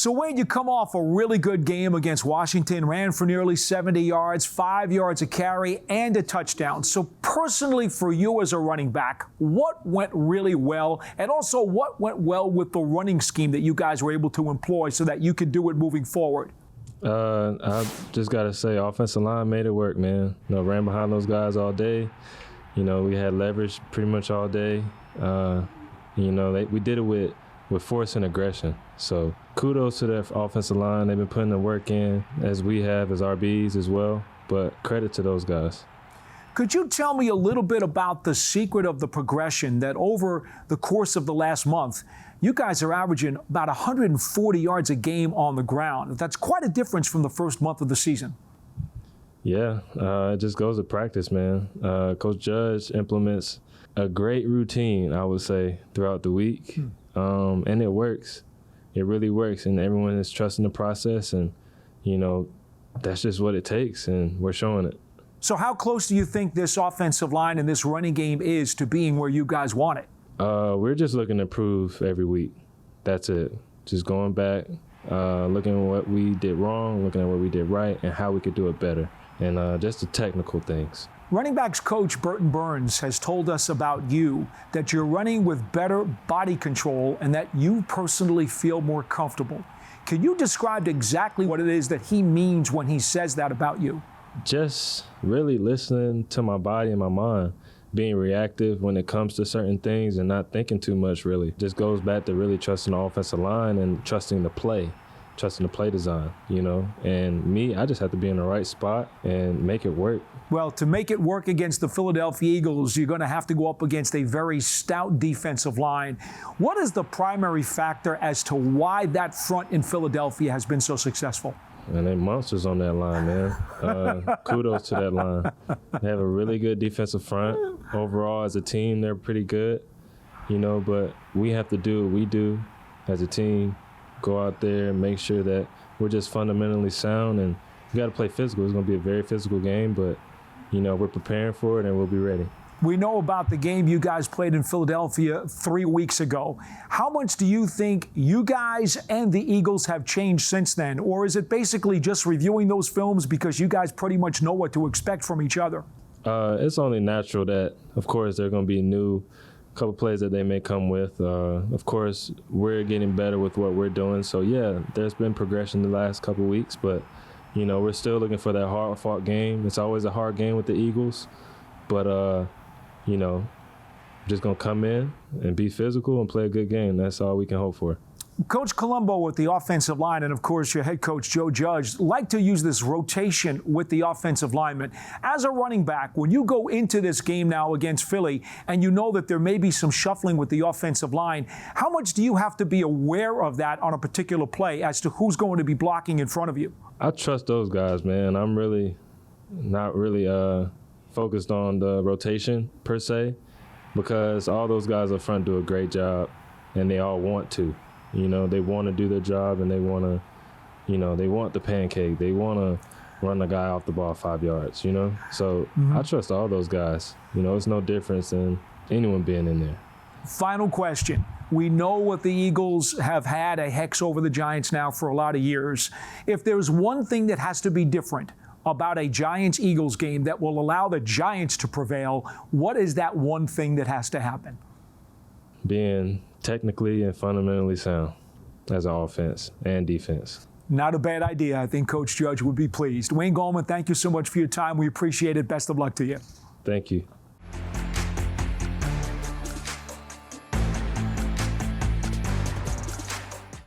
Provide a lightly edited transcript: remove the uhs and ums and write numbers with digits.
So, Wayne, you come off a really good game against Washington, ran for nearly 70 yards, 5 yards a carry, and a touchdown. So, personally, for you as a running back, what went really well? And also, what went well with the running scheme that you guys were able to employ so that you could do it moving forward? I just got to say, offensive line made it work, man. Ran behind those guys all day. We had leverage pretty much all day. We did it with force and aggression. So kudos to their offensive line. They've been putting the work in, as we have as RBs as well. But credit to those guys. Could you tell me a little bit about the secret of the progression that over the course of the last month, you guys are averaging about 140 yards a game on the ground? That's quite a difference from the first month of the season. Yeah, it just goes to practice, man. Coach Judge implements a great routine, I would say, throughout the week. And it works. It really works. And everyone is trusting the process. And, that's just what it takes. And we're showing it. So how close do you think this offensive line and this running game is to being where you guys want it? We're just looking to improve every week. That's it. Just going back, looking at what we did wrong, looking at what we did right, and how we could do it better. And just the technical things. Running backs coach Burton Burns has told us about you, that you're running with better body control and that you personally feel more comfortable. Can you describe exactly what it is that he means when he says that about you? Just really listening to my body and my mind, being reactive when it comes to certain things and not thinking too much, really. Just goes back to really trusting the offensive line and trusting the play design, And me, I just have to be in the right spot and make it work. Well, to make it work against the Philadelphia Eagles, you're going to have to go up against a very stout defensive line. What is the primary factor as to why that front in Philadelphia has been so successful? And they're monsters on that line, man. Kudos to that line. They have a really good defensive front. Overall, as a team, they're pretty good, but we have to do what we do as a team. Go out there and make sure that we're just fundamentally sound, and we got to play physical. It's going to be a very physical game, but, we're preparing for it and we'll be ready. We know about the game you guys played in Philadelphia 3 weeks ago. How much do you think you guys and the Eagles have changed since then? Or is it basically just reviewing those films because you guys pretty much know what to expect from each other? It's only natural that, of course, there are going to be new couple plays that they may come with. Of course, we're getting better with what we're doing. So, yeah, there's been progression the last couple weeks, but, we're still looking for that hard-fought game. It's always a hard game with the Eagles, but, just going to come in and be physical and play a good game. That's all we can hope for. Coach Colombo with the offensive line and, of course, your head coach, Joe Judge, like to use this rotation with the offensive linemen. As a running back, when you go into this game now against Philly and you know that there may be some shuffling with the offensive line, how much do you have to be aware of that on a particular play as to who's going to be blocking in front of you? I trust those guys, man. I'm really not really focused on the rotation per se, because all those guys up front do a great job and they all want to. They want to do their job and they want to, they want the pancake. They want to run the guy off the ball 5 yards, So I trust all those guys. It's no difference than anyone being in there. Final question. We know what the Eagles have had a hex over the Giants now for a lot of years. If there's one thing that has to be different about a Giants-Eagles game that will allow the Giants to prevail, what is that one thing that has to happen? Being technically and fundamentally sound as an offense and defense. Not a bad idea. I think Coach Judge would be pleased. Wayne Gallman, thank you so much for your time. We appreciate it. Best of luck to you. Thank you.